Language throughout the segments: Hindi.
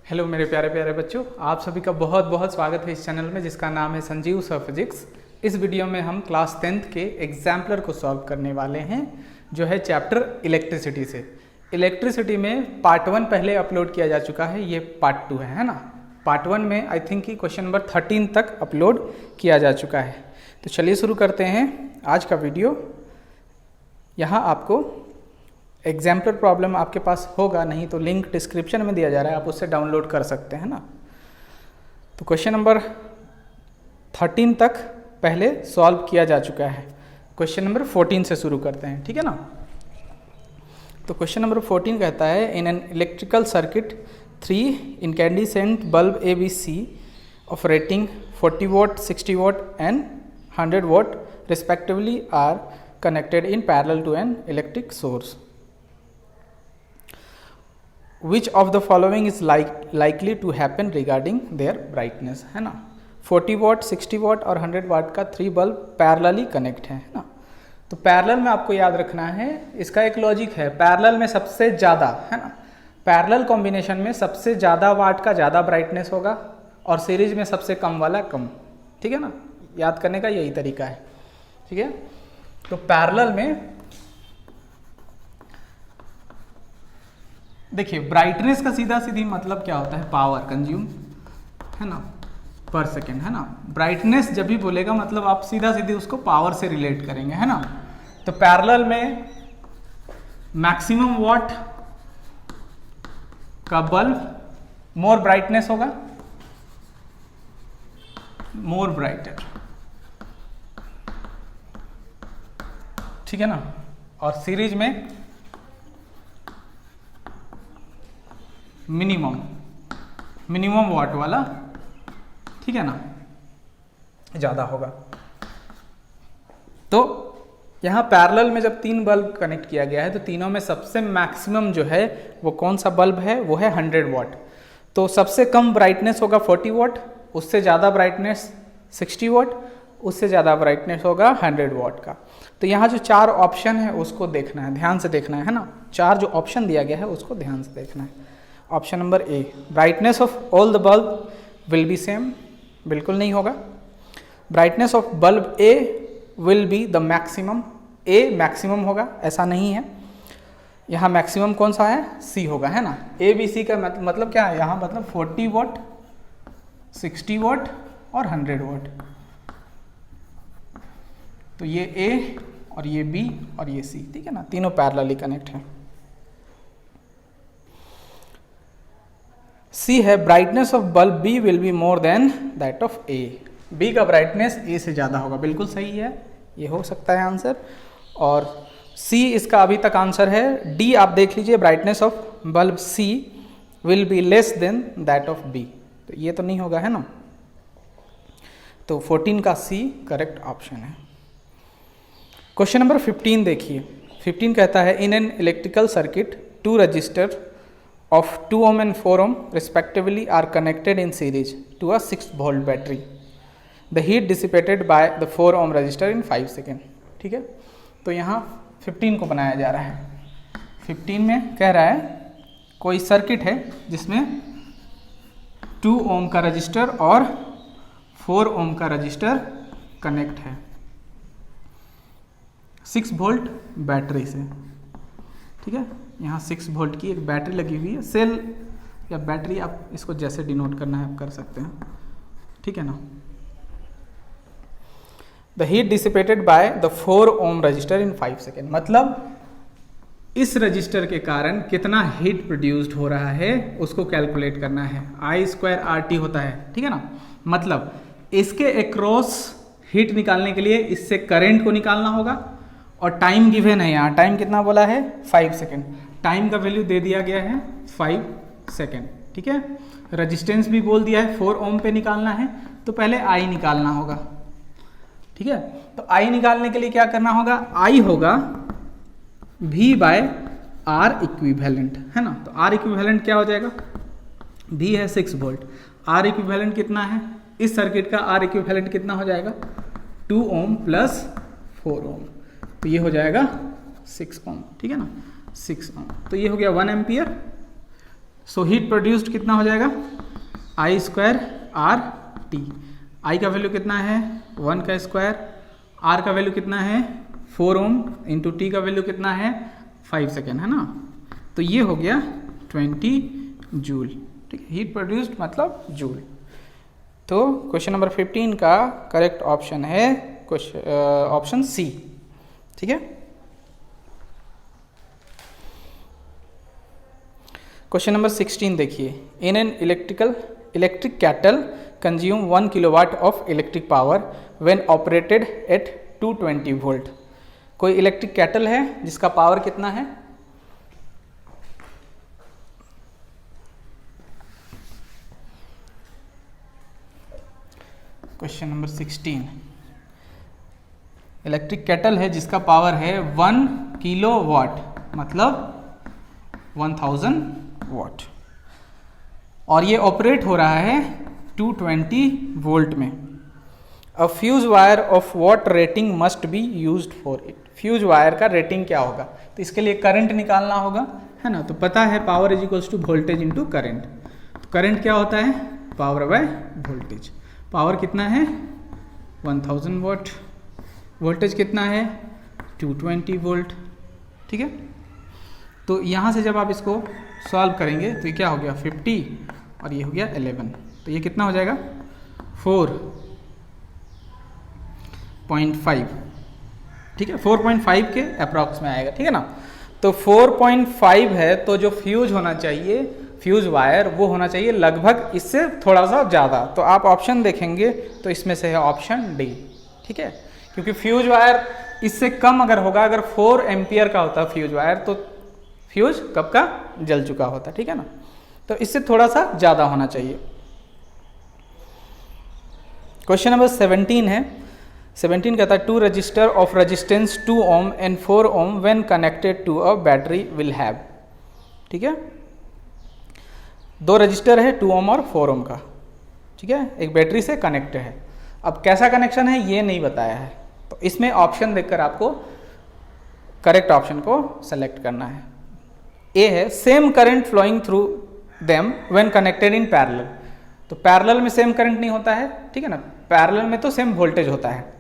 हेलो मेरे प्यारे प्यारे बच्चों, आप सभी का बहुत बहुत स्वागत है इस चैनल में जिसका नाम है संजीव सर फिजिक्स। इस वीडियो में हम क्लास 10th के एग्जाम्पलर को सॉल्व करने वाले हैं जो है चैप्टर इलेक्ट्रिसिटी से। इलेक्ट्रिसिटी में पार्ट 1 पहले अपलोड किया जा चुका है, ये पार्ट 2 है ना। पार्ट 1 में आई थिंक कि क्वेश्चन नंबर 13 तक अपलोड किया जा चुका है। तो चलिए शुरू करते हैं आज का वीडियो। यहाँ आपको एग्जाम्पलर प्रॉब्लम आपके पास होगा, नहीं तो लिंक डिस्क्रिप्शन में दिया जा रहा है, आप उससे डाउनलोड कर सकते हैं ना। तो क्वेश्चन नंबर 13 तक पहले सॉल्व किया जा चुका है। क्वेश्चन नंबर 14 से शुरू करते हैं, ठीक है ना। तो क्वेश्चन नंबर 14 कहता है in an electrical circuit 3 incandescent bulb ABC of rating 40 watt, 60 watt and 100 watt respectively are connected in parallel to an electric source. Which of the following is likely to happen regarding their brightness, है ना। 40 watt, 60 watt और 100 watt का 3 बल्ब पैरेलली कनेक्ट है ना। तो पैरेलल में आपको याद रखना है, इसका एक लॉजिक है, पैरेलल में सबसे ज़्यादा है ना, पैरेलल कॉम्बिनेशन में सबसे ज़्यादा वाट का ज़्यादा ब्राइटनेस होगा और सीरीज में सबसे कम वाला कम, ठीक है ना। याद करने का यही तरीका है, ठीक है। तो पैरेलल में देखिए ब्राइटनेस का सीधा सीधी मतलब क्या होता है, पावर कंज्यूम है ना पर सेकेंड, है ना। ब्राइटनेस जब भी बोलेगा मतलब आप सीधा सीधी उसको पावर से रिलेट करेंगे, है ना। तो पैरेलल में मैक्सिमम वॉट का बल्ब मोर ब्राइटनेस होगा, मोर ब्राइटर, ठीक है ना। और सीरीज में मिनिमम वाट वाला, ठीक है ना, ज़्यादा होगा। तो यहाँ पैरेलल में जब 3 बल्ब कनेक्ट किया गया है तो तीनों में सबसे मैक्सिमम जो है वो कौन सा बल्ब है, वो है 100 वाट। तो सबसे कम ब्राइटनेस होगा 40 वाट, उससे ज़्यादा ब्राइटनेस 60 वाट, उससे ज़्यादा ब्राइटनेस होगा 100 वाट का। तो यहाँ जो 4 ऑप्शन है उसको देखना है, ध्यान से देखना है ना। 4 जो ऑप्शन दिया गया है उसको ध्यान से देखना है। Option number A, brightness of all the bulb will be same, बिल्कुल नहीं होगा। Brightness of bulb A will be the maximum, A maximum होगा, ऐसा नहीं है। यहाँ मैक्सिमम कौन सा है, सी होगा, है ना। ए बी सी का मतलब क्या है, यहाँ मतलब 40 वाट, 60 वाट और 100 वाट। तो ये ए और ये बी और ये सी, ठीक है ना, तीनों पैरेलली कनेक्ट है। सी है brightness of bulb B will be more than that of A, B का ब्राइटनेस ए से ज़्यादा होगा, बिल्कुल सही है, ये हो सकता है आंसर। और सी इसका अभी तक आंसर है। डी आप देख लीजिए, brightness of bulb C will be less than that of B, तो ये तो नहीं होगा, है ना। तो 14 का सी करेक्ट ऑप्शन है। क्वेश्चन नंबर 15 देखिए। 15 कहता है in an electrical circuit 2 register of 2 ohm and 4 ohm respectively are connected in series to a 6 volt battery. The heat dissipated by the 4 ohm resistor in 5 seconds. ठीक है, तो यहाँ 15 को बनाया जा रहा है। 15 में कह रहा है कोई सर्किट है जिसमें 2 ohm का रजिस्टर और 4 ohm का रजिस्टर कनेक्ट है 6 वोल्ट बैटरी से, ठीक है। यहाँ 6 वोल्ट की एक बैटरी लगी हुई है, सेल या बैटरी आप इसको जैसे डिनोट करना है आप कर सकते हैं, ठीक है ना। The heat dissipated by the 4 ohm resistor in 5 second, मतलब इस रजिस्टर के कारण कितना हीट प्रोड्यूस्ड हो रहा है उसको कैलकुलेट करना है। I²RT होता है, ठीक है ना। मतलब इसके अक्रॉस हीट निकालने के लिए इससे करंट को निकालना होगा और टाइम गिवन है, यहाँ टाइम कितना बोला है 5 सेकेंड, टाइम का वैल्यू दे दिया गया है 5 सेकेंड, ठीक है। रेजिस्टेंस भी बोल दिया है 4 ओम पे निकालना है, तो पहले आई निकालना होगा, ठीक है। तो आई निकालने के लिए क्या करना होगा, आई होगा V बाय आर इक्विवेलेंट, है ना। तो आर इक्विवेलेंट क्या हो जाएगा, V है 6 वोल्ट, आर इक्विवेलेंट कितना है, इस सर्किट का आर इक्विवेलेंट कितना हो जाएगा 2 ओम प्लस 4 ओम, तो ये हो जाएगा 6 ओम, ठीक है ना, 6 ओम। तो ये हो गया 1 एम्पियर, सो हीट प्रोड्यूस्ड कितना हो जाएगा, आई स्क्वायर आर टी। आई का वैल्यू कितना है 1 का स्क्वायर, आर का वैल्यू कितना है 4 ओम, इंटू टी का वैल्यू कितना है 5 सेकेंड, है ना। तो ये हो गया 20 जूल। ठीक है, हीट प्रोड्यूस्ड मतलब जूल। तो क्वेश्चन नंबर 15 का करेक्ट ऑप्शन है ऑप्शन सी। ठीक है, क्वेश्चन नंबर 16 देखिए, in an electric cattle consume 1 kilowatt of electric power when operated at 220 volt. कोई इलेक्ट्रिक कैटल है जिसका पावर कितना है, क्वेश्चन नंबर 16, इलेक्ट्रिक कैटल है जिसका पावर है 1 किलोवाट मतलब 1000 वाट, और ये ऑपरेट हो रहा है 220 वोल्ट में। अ fuse wire of what rating must be used for it. Fuse wire का रेटिंग क्या होगा, तो इसके लिए करंट निकालना होगा, है ना। तो पता है power is equals to voltage into current. तो करंट क्या होता है, पावर बाय वोल्टेज। पावर कितना है 1000 वाट, वोल्टेज कितना है 220 वोल्ट। ठीक है, तो यहाँ से जब आप इसको सॉल्व करेंगे तो ये क्या हो गया 50 और ये हो गया 11, तो ये कितना हो जाएगा 4.5। ठीक है, 4.5 के अप्रॉक्स में आएगा। ठीक है ना, तो 4.5 है, तो जो फ्यूज होना चाहिए, फ्यूज वायर, वो होना चाहिए लगभग इससे थोड़ा सा ज़्यादा। तो आप ऑप्शन देखेंगे तो इसमें से है ऑप्शन डी। ठीक है, क्योंकि फ्यूज वायर इससे कम अगर होगा, अगर 4 एम्पियर का होता फ्यूज वायर तो फ्यूज कब का जल चुका होता। ठीक है ना, तो इससे थोड़ा सा ज़्यादा होना चाहिए। क्वेश्चन नंबर 17 है, 17 कहता है 2 resistor of resistance 2 ohm and 4 ohm when connected to a battery will have. ठीक है, 2 रजिस्टर है 2 ओम और 4 ओम का। ठीक है, एक बैटरी से कनेक्टेड है। अब कैसा कनेक्शन है ये नहीं बताया है, तो इसमें ऑप्शन देखकर आपको करेक्ट ऑप्शन को सेलेक्ट करना है। ए है same current flowing through them when connected in parallel. तो पैरेलल में सेम करंट नहीं होता है, ठीक है ना, पैरेलल में तो सेम वोल्टेज होता है।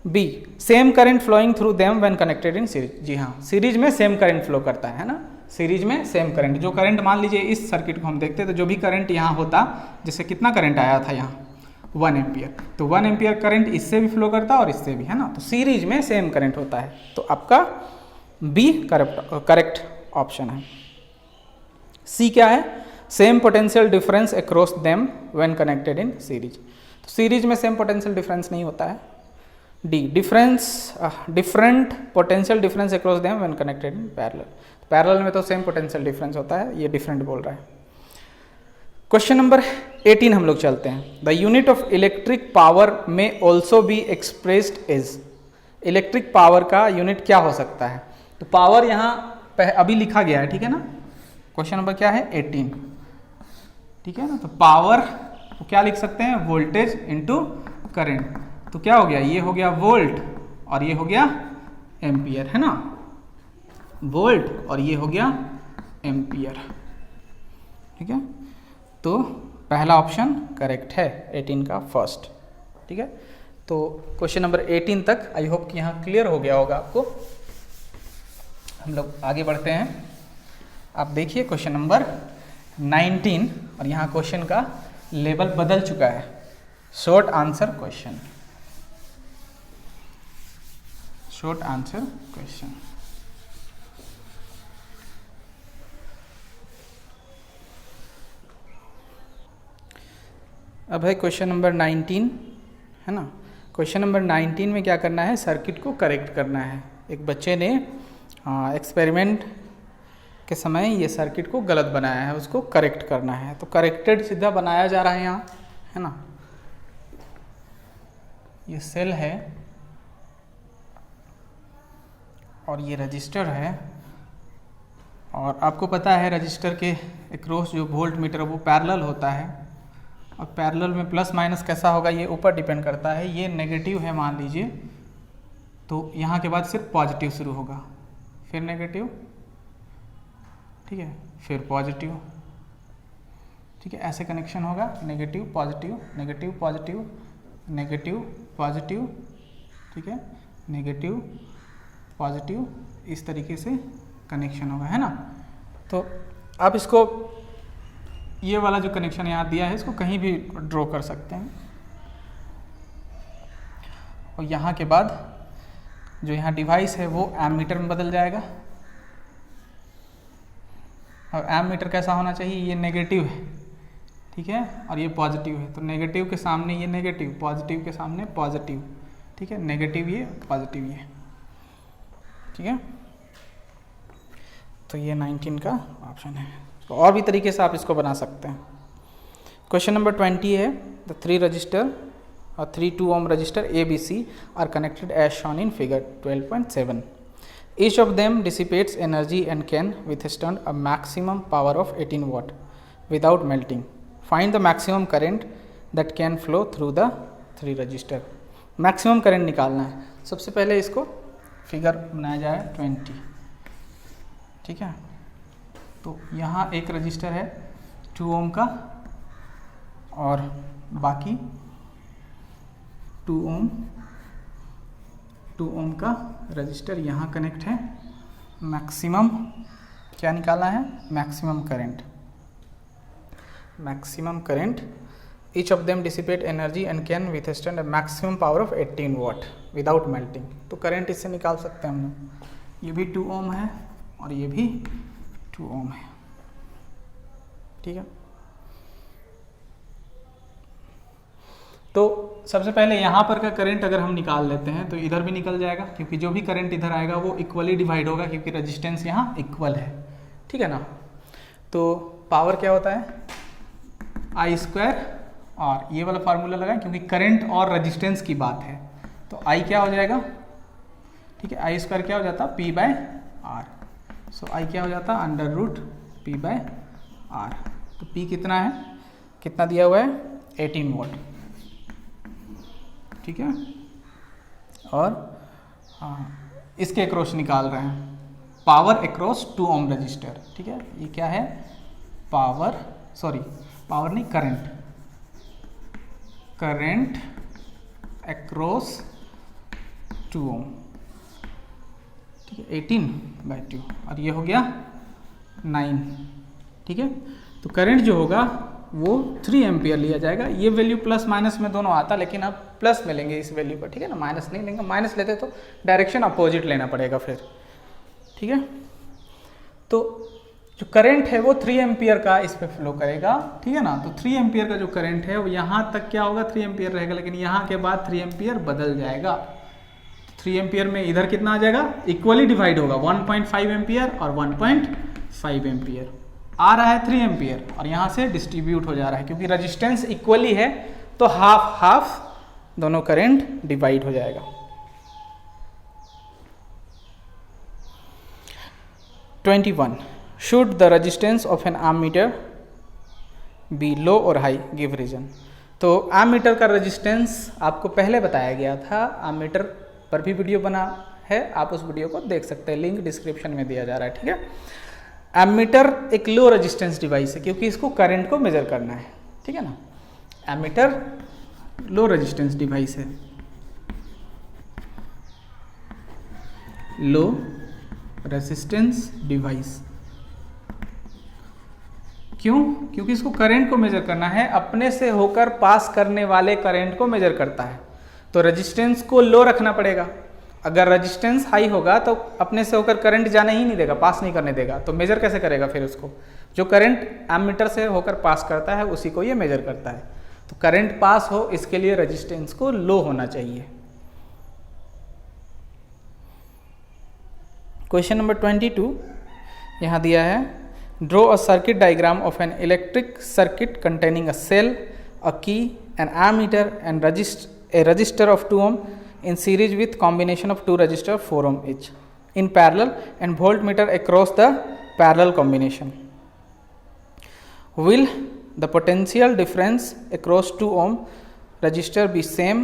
Be same current flowing through them when connected in series. जी हाँ, सीरीज में सेम करंट फ्लो करता है ना, सीरीज में सेम करंट। जो करंट मान लीजिए इस सर्किट को हम देखते तो जो भी करंट यहाँ होता, जैसे कितना करंट आया था यहाँ 1 एम्पियर, तो 1 एम्पियर करंट इससे भी फ्लो करता है और इससे भी, है ना। तो सीरीज में सेम करंट होता है, तो आपका बी करेक्ट ऑप्शन है। सी क्या है, same potential difference across them when connected in series. तो सीरीज में सेम पोटेंशियल डिफरेंस नहीं होता है। D different potential difference across them when connected in parallel. Parallel में तो सेम पोटेंशियल डिफरेंस होता है, ये डिफरेंट बोल रहा है। क्वेश्चन नंबर 18 हम लोग चलते हैं। The unit of electric power में also be expressed as. Electric power का यूनिट क्या हो सकता है, तो पावर यहाँ अभी लिखा गया है, ठीक है ना। क्वेश्चन नंबर क्या है 18, ठीक है ना। तो पावर को क्या लिख सकते हैं, वोल्टेज इंटू करंट। तो क्या हो गया, ये हो गया वोल्ट और ये हो गया एम्पियर, है ना, वोल्ट और ये हो गया एम्पियर। ठीक है, तो पहला ऑप्शन करेक्ट है 18 का फर्स्ट। ठीक है, तो क्वेश्चन नंबर 18 तक आई होप कि यहाँ क्लियर हो गया होगा आपको। हम लोग आगे बढ़ते हैं। आप देखिए क्वेश्चन नंबर 19 और यहाँ क्वेश्चन का लेवल बदल चुका है। Short answer question, short answer question. अब है क्वेश्चन नंबर 19, है ना। क्वेश्चन नंबर 19 में क्या करना है, सर्किट को करेक्ट करना है। एक बच्चे ने एक्सपेरिमेंट के समय ये सर्किट को गलत बनाया है, उसको करेक्ट करना है। तो करेक्टेड सीधा बनाया जा रहा है यहाँ, है ना। ये सेल है और ये रजिस्टर है, और आपको पता है रजिस्टर के अक्रॉस जो वोल्ट मीटर वो पैरेलल होता है। और पैरेलल में प्लस माइनस कैसा होगा ये ऊपर डिपेंड करता है। ये नेगेटिव है मान लीजिए, तो यहाँ के बाद सिर्फ पॉजिटिव शुरू होगा, फिर नेगेटिव, ठीक है, फिर पॉजिटिव, ठीक है, ऐसे कनेक्शन होगा, negative positive negative positive negative positive, ठीक है, नेगेटिव पॉजिटिव, इस तरीके से कनेक्शन होगा, है ना। तो आप इसको ये वाला जो कनेक्शन यहाँ दिया है इसको कहीं भी ड्रॉ कर सकते हैं। और यहाँ के बाद जो यहाँ डिवाइस है वो एमीटर में बदल जाएगा। और एमीटर कैसा होना चाहिए, ये नेगेटिव है, ठीक है, और ये पॉजिटिव है। तो नेगेटिव के सामने ये नेगेटिव, पॉजिटिव के सामने पॉजिटिव, ठीक है, नेगेटिव ये पॉजिटिव ये, ठीक है। तो ये 19 का ऑप्शन है। तो और भी तरीके से आप इसको बना सकते हैं। क्वेश्चन नंबर 20 है, द 3 रजिस्टर और 3 2 ohm resistor ABC are connected as shown in figure 12.7. Each of them dissipates energy and can withstand a maximum power of 18 watt without melting. Find the maximum current that can flow through the 3 resistor. Maximum current निकालना है। सबसे पहले इसको फिगर बनाया जाए 20, ठीक है। तो यहाँ एक रजिस्टर है 2 ohm का और बाकी 2 ohm का रजिस्टर यहाँ कनेक्ट है। मैक्सिमम क्या निकालना है, maximum current. Maximum current, each of them dissipate energy and can withstand a maximum power of 18 watt without melting. तो करंट इससे निकाल सकते हैं हम लोग। ये भी 2 ohm है और ये भी 2 ohm है, ठीक है। तो सबसे पहले यहाँ पर का करंट अगर हम निकाल लेते हैं तो इधर भी निकल जाएगा, क्योंकि जो भी करंट इधर आएगा वो इक्वली डिवाइड होगा, क्योंकि रेजिस्टेंस यहाँ इक्वल है, ठीक है ना। तो पावर क्या होता है, I स्क्वायर, और ये वाला फार्मूला लगाएं क्योंकि करंट और रेजिस्टेंस की बात है। तो I क्या हो जाएगा, ठीक है, I स्क्वायर क्या हो जाता, P/R। सो I क्या हो जाता, √P/R। तो P कितना है, कितना दिया हुआ है, 18 वाट, ठीक है। और इसके अक्रॉस निकाल रहे हैं, पावर अक्रॉस 2 ohm रजिस्टर, ठीक है। ये क्या है, पावर नहीं, करंट अक्रॉस 2 ohm, ठीक है, 18/2, और ये हो गया 9, ठीक है। तो करंट जो होगा वो 3 एम्पियर लिया जाएगा। ये वैल्यू प्लस माइनस में दोनों आता, लेकिन अब प्लस में लेंगे इस वैल्यू पर, ठीक है ना, माइनस नहीं लेंगे। माइनस लेते तो डायरेक्शन अपोजिट लेना पड़ेगा फिर, ठीक है। तो जो करंट है वो 3 एम्पियर का इस पे फ्लो करेगा, ठीक है ना। तो 3 एम्पियर का जो करंट है वो यहाँ तक क्या होगा, 3 एम्पियर रहेगा, लेकिन यहाँ के बाद 3 एम्पियर बदल जाएगा। 3 एम्पियर में इधर कितना आ जाएगा, इक्वली डिवाइड होगा, 1.5 एम्पियर और 1.5 एम्पियर आ रहा है 3 एम्पियर, और यहाँ से डिस्ट्रीब्यूट हो जा रहा है, क्योंकि रेजिस्टेंस इक्वली है तो हाफ हाफ दोनों करंट डिवाइड हो जाएगा। (21) Should the resistance of an ammeter be low or high? Give reason. तो एमीटर का रेजिस्टेंस आपको पहले बताया गया था, एमीटर पर भी वीडियो बना है, आप उस वीडियो को देख सकते हैं, लिंक डिस्क्रिप्शन में दिया जा रहा है, ठीक है। एमीटर एक लो रेजिस्टेंस डिवाइस है, क्योंकि इसको करंट को मेजर करना है, ठीक है ना। एमीटर लो रेजिस्टेंस डिवाइस है, लो रेजिस्टेंस डिवाइस। क्यों, क्योंकि इसको करंट को मेजर करना है, अपने से होकर पास करने वाले करंट को मेजर करता है, तो रेजिस्टेंस को लो रखना पड़ेगा। अगर रेजिस्टेंस हाई होगा तो अपने से होकर करंट जाने ही नहीं देगा, पास नहीं करने देगा, तो मेजर कैसे करेगा फिर उसको। जो करंट एमीटर से होकर पास करता है उसी को ये मेजर करता है। तो करंट पास हो इसके लिए रेजिस्टेंस को लो होना चाहिए। क्वेश्चन नंबर 22 यहाँ दिया है, draw a circuit diagram of an electric circuit containing a cell, a key, an ammeter and a resistor of 2 ohm in series with combination of 2 resistor 4 ohm each in parallel and voltmeter across the parallel combination. Will the potential difference across 2 ohm resistor be same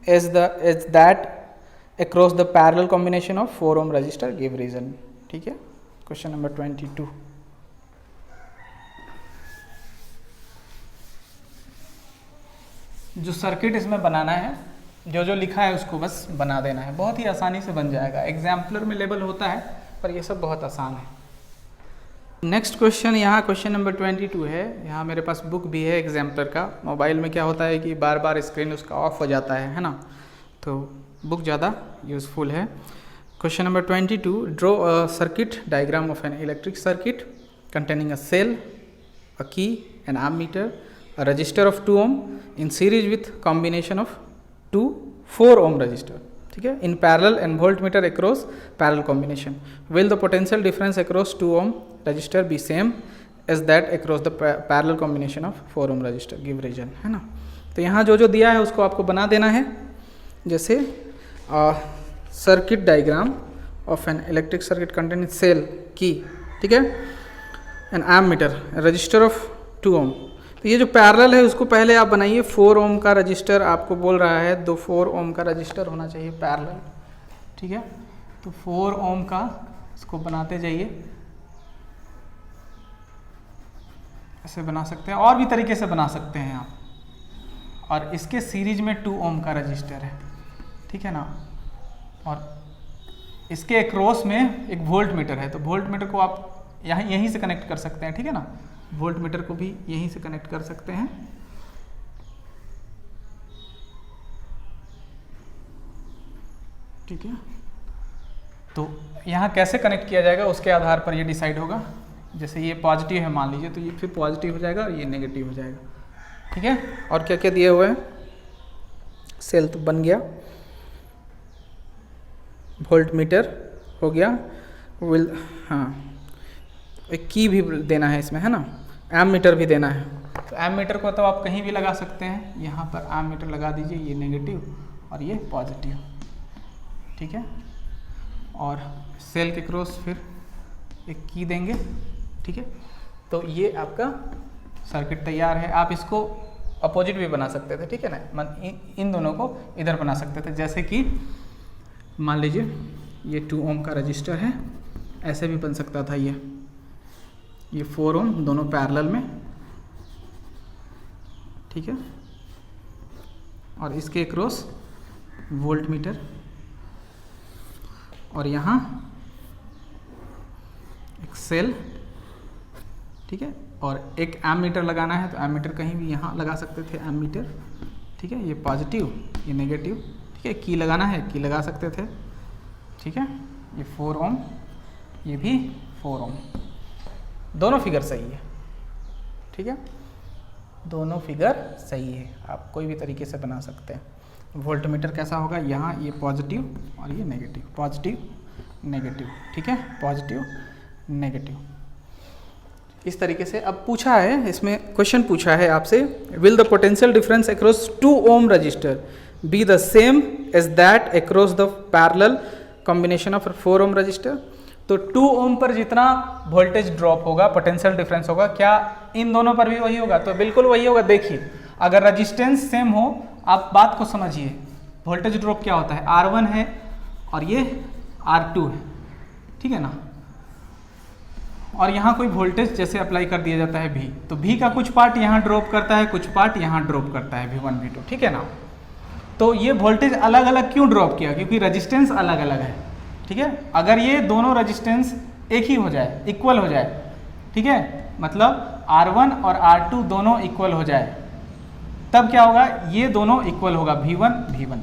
as that across the parallel combination of 4 ohm resistor? Give reason. ठीक है, क्वेश्चन नंबर 22। जो सर्किट इसमें बनाना है, जो जो लिखा है उसको बस बना देना है, बहुत ही आसानी से बन जाएगा। एग्जाम्पलर में लेबल होता है पर ये सब बहुत आसान है। नेक्स्ट क्वेश्चन, यहाँ क्वेश्चन नंबर 22 है। यहाँ मेरे पास बुक भी है एग्जाम्पलर का। मोबाइल में क्या होता है कि बार बार स्क्रीन उसका ऑफ हो जाता है ना, तो बुक ज़्यादा यूज़फुल है। Question number 22, draw a circuit diagram of an electric circuit containing a cell, a key, an ammeter, a resistor of 2 ohm in series with combination of 2 4 ohm resistor, ठीक है, in parallel and voltmeter across parallel combination. Will the potential difference across 2 ohm resistor be same as that across the parallel combination of 4 ohm resistor? Give reason, है ना। तो यहाँ जो जो दिया है उसको आपको बना देना है। जैसे circuit diagram of an electric circuit containing cell की, ठीक है, an ammeter, resistor of 2 ohm। तो ये जो पैरेलल है उसको पहले आप बनाइए। 4 ओम का रजिस्टर आपको बोल रहा है, 4 ओम का रजिस्टर होना चाहिए पैरेलल, ठीक है। तो 4 ओम का इसको बनाते जाइए, ऐसे बना सकते हैं, और भी तरीके से बना सकते हैं आप। और इसके सीरीज में 2 ओम का रजिस्टर है, ठीक है ना, और इसके अक्रॉस में एक वोल्ट मीटर है। तो वोल्ट मीटर को आप यहीं से कनेक्ट कर सकते हैं, ठीक है ना, वोल्ट मीटर को भी यहीं से कनेक्ट कर सकते हैं, ठीक है। तो यहाँ कैसे कनेक्ट किया जाएगा उसके आधार पर ये डिसाइड होगा। जैसे ये पॉजिटिव है मान लीजिए, तो ये फिर पॉजिटिव हो जाएगा और ये नेगेटिव हो जाएगा, ठीक है। और क्या क्या दिए हुए हैं, सेल तो बन गया, वोल्ट मीटर हो गया, विल, हाँ, एक की भी देना है इसमें, है ना, एम मीटर भी देना है। तो एम मीटर को तो आप कहीं भी लगा सकते हैं, यहाँ पर एम मीटर लगा दीजिए, ये नेगेटिव और ये पॉजिटिव, ठीक है। और सेल के क्रॉस फिर एक की देंगे, ठीक है। तो ये आपका सर्किट तैयार है। आप इसको अपोजिट भी बना सकते थे, ठीक है ना, इन दोनों को इधर बना सकते थे। जैसे कि मान लीजिए ये 2 ओम का रजिस्टर है, ऐसे भी बन सकता था ये 4 ओम, दोनों पैरेलल में, ठीक है। और इसके क्रॉस वोल्ट मीटर, और यहाँ एक सेल, ठीक है। और एक एम मीटर लगाना है, तो एम मीटर कहीं भी यहाँ लगा सकते थे, एम मीटर, ठीक है। ये पॉजिटिव, ये नेगेटिव, ठीक है। की लगाना है, की लगा सकते थे, ठीक है। ये 4 ओम, ये भी 4 ओम, दोनों फिगर सही है, ठीक है, दोनों फिगर सही है। आप कोई भी तरीके से बना सकते हैं। वोल्ट मीटर कैसा होगा, यहाँ ये पॉजिटिव और ये नेगेटिव, पॉजिटिव नेगेटिव, ठीक है, पॉजिटिव नेगेटिव, इस तरीके से। अब पूछा है, इसमें क्वेश्चन पूछा है आपसे, will the potential difference across 2 ohm resistor be the same as that across the parallel combination of 4 ohm resistor. तो 2 ओम पर जितना वोल्टेज ड्रॉप होगा, पोटेंशियल डिफरेंस होगा, क्या इन दोनों पर भी वही होगा? तो बिल्कुल वही होगा। देखिए, अगर रजिस्टेंस सेम हो, आप बात को समझिए, वोल्टेज ड्रॉप क्या होता है, R1 है और ये R2 है, ठीक है ना। और यहाँ कोई वोल्टेज जैसे अप्लाई कर दिया जाता है V, तो V का कुछ पार्ट यहाँ ड्रॉप करता है, कुछ पार्ट यहाँ ड्रॉप करता है, V1 V2, ठीक है ना। तो ये वोल्टेज अलग अलग क्यों ड्रॉप किया? क्योंकि रजिस्टेंस अलग अलग है, ठीक है। अगर ये दोनों रजिस्टेंस एक ही हो जाए, इक्वल हो जाए, ठीक है, मतलब R1 और R2 दोनों इक्वल हो जाए, तब क्या होगा, ये दोनों इक्वल होगा, V1 V1,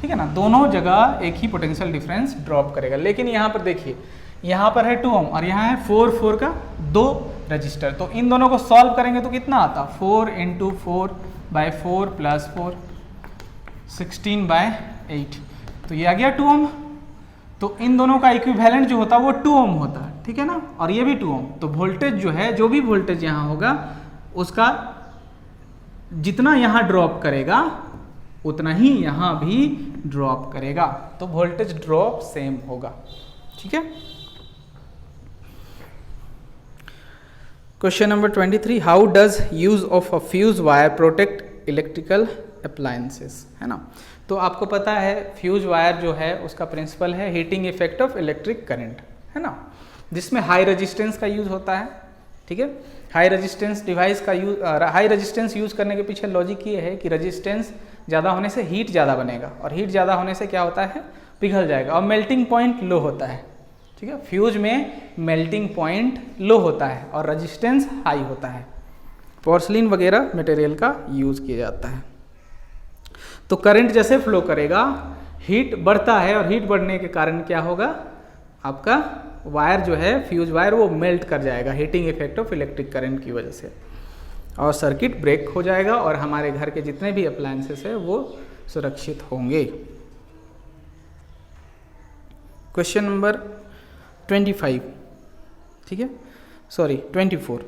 ठीक है ना। दोनों जगह एक ही पोटेंशियल डिफरेंस ड्रॉप करेगा। लेकिन यहाँ पर देखिए, यहाँ पर है 2 ओम और यहाँ है 4 का 2 रजिस्टर। तो इन दोनों को सॉल्व करेंगे तो कितना आता, 4 × 4/4 + 4 16/8। तो ये आ गया 2 ओम। तो इन दोनों का इक्विवेलेंट जो होता है वो 2 ओम होता है, ठीक है ना, और ये भी 2 ओम। तो वोल्टेज जो है, जो भी वोल्टेज यहाँ होगा, उसका जितना यहाँ ड्रॉप करेगा उतना ही यहाँ भी ड्रॉप करेगा। तो वोल्टेज ड्रॉप सेम होगा, ठीक है। Question number 23, how does use of a fuse wire protect electrical appliances, है ना। तो आपको पता है फ्यूज वायर जो है उसका प्रिंसिपल है heating effect of electric current, है ना, जिसमें हाई रेजिस्टेंस का यूज होता है, ठीक है। हाई रेजिस्टेंस डिवाइस का यूज, हाई रेजिस्टेंस यूज़ करने के पीछे लॉजिक ये है कि रेजिस्टेंस ज़्यादा होने से हीट ज़्यादा बनेगा, और हीट ज़्यादा होने से क्या होता है, पिघल जाएगा, और मेल्टिंग पॉइंट लो होता है। ठीक है, फ्यूज में मेल्टिंग पॉइंट लो होता है और रेजिस्टेंस हाई होता है। पोर्सलिन वगैरह मटेरियल का यूज़ किया जाता है। तो करंट जैसे फ्लो करेगा, हीट बढ़ता है, और हीट बढ़ने के कारण क्या होगा, आपका वायर जो है, फ्यूज वायर, वो मेल्ट कर जाएगा heating effect of electric current की वजह से, और सर्किट ब्रेक हो जाएगा, और हमारे घर के जितने भी अप्लायंसेस है वो सुरक्षित होंगे। क्वेश्चन नंबर 25, ठीक है, sorry 24।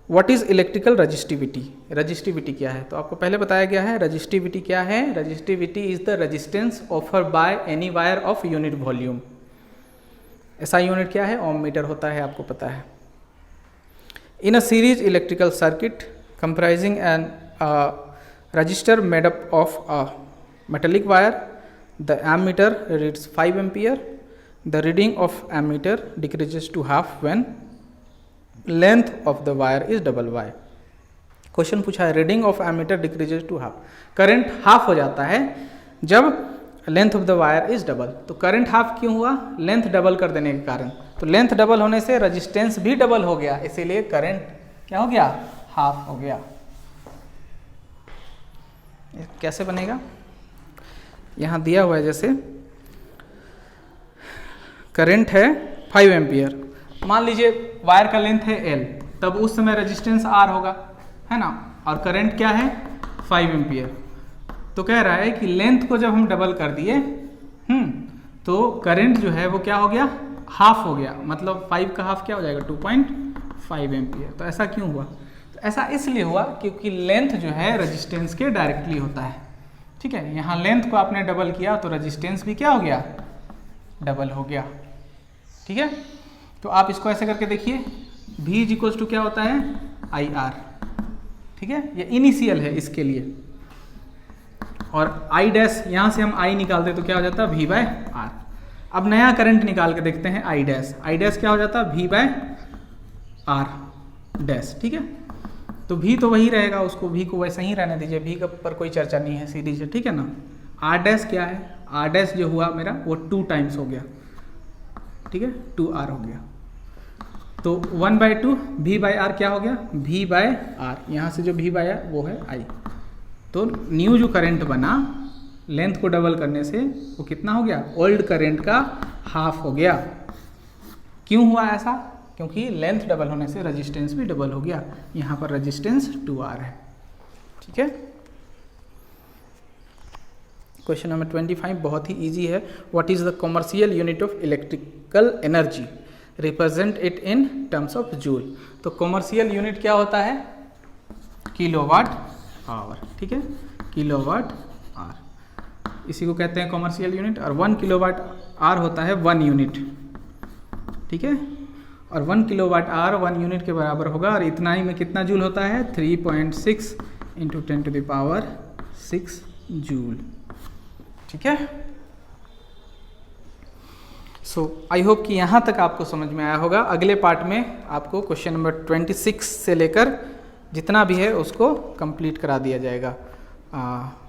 What is electrical resistivity? Resistivity क्या है? तो आपको पहले बताया गया है रजिस्टिविटी क्या है। Resistivity is the resistance offer by any wire of unit volume. ऐसा यूनिट क्या है? ओम मीटर होता है, आपको पता है। In a series electrical circuit comprising an resistor made up of a metallic wire, the ammeter reads 5 ampere, the reading of ammeter decreases to half when length of the wire is double why. Question पूछा है reading of ammeter decreases to half, current half हो जाता है जब length of the wire is double. तो करंट हाफ क्यों हुआ? लेंथ डबल कर देने के कारण। तो लेंथ डबल होने से रेजिस्टेंस भी डबल हो गया, इसीलिए करंट क्या हो गया? हाफ हो गया। कैसे बनेगा? यहां दिया हुआ है, जैसे करंट है 5 एम्पियर, मान लीजिए वायर का लेंथ है L, तब उस समय रेजिस्टेंस R होगा, है ना, और करंट क्या है? 5 एम्पियर। तो कह रहा है कि लेंथ को जब हम डबल कर दिए तो करंट जो है वो क्या हो गया? हाफ हो गया। मतलब 5 का हाफ क्या हो जाएगा? 2.5 एम्पियर। तो ऐसा क्यों हुआ? तो ऐसा इसलिए हुआ क्योंकि लेंथ जो है रेजिस्टेंस के डायरेक्टली होता है। ठीक है, यहाँ लेंथ को आपने डबल किया तो रेजिस्टेंस भी क्या हो गया? डबल हो गया। ठीक है, तो आप इसको ऐसे करके देखिए, V इज इक्वल्स टू क्या होता है? IR। ठीक है, ये इनिशियल है इसके लिए, और I डैश यहाँ से हम I निकालते तो क्या हो जाता है? V by R। अब नया करंट निकाल के देखते हैं I डैश। I डैश क्या हो जाता है? V by R dash. ठीक है, तो V तो वही रहेगा, उसको V को वैसे ही रहने दीजिए, V का पर कोई चर्चा नहीं है, सीधी से। ठीक है ना। R डैश क्या है? R डैश जो हुआ मेरा वो 2 टाइम्स हो गया। ठीक है, 2R हो गया। तो 1/2 V बाय R क्या हो गया? V by R। यहाँ से जो V बाय R वो है I। तो न्यू जो करंट बना लेंथ को डबल करने से वो कितना हो गया? ओल्ड करंट का हाफ हो गया। क्यों हुआ ऐसा? क्योंकि लेंथ डबल होने से रेजिस्टेंस भी डबल हो गया। यहाँ पर रेजिस्टेंस 2R है। ठीक है, क्वेश्चन नंबर 25 बहुत ही इजी है। What is the commercial unit of electrical energy? Represent it in terms of joule. तो कमर्शियल यूनिट क्या होता है? Kilowatt hour. ठीक है, किलोवाट आवर, इसी को कहते हैं कमर्शियल यूनिट। और 1 किलोवाट आवर होता है 1 यूनिट। ठीक है, और 1 किलोवाट आवर 1 यूनिट के बराबर होगा, और इतना ही में कितना जूल होता है? 3.6 × 10⁻6 जूल। ठीक है, सो आई होप कि यहाँ तक आपको समझ में आया होगा। अगले पार्ट में आपको क्वेश्चन नंबर 26 से लेकर जितना भी है उसको कंप्लीट करा दिया जाएगा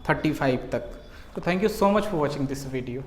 35 तक। तो thank you so much for watching this video.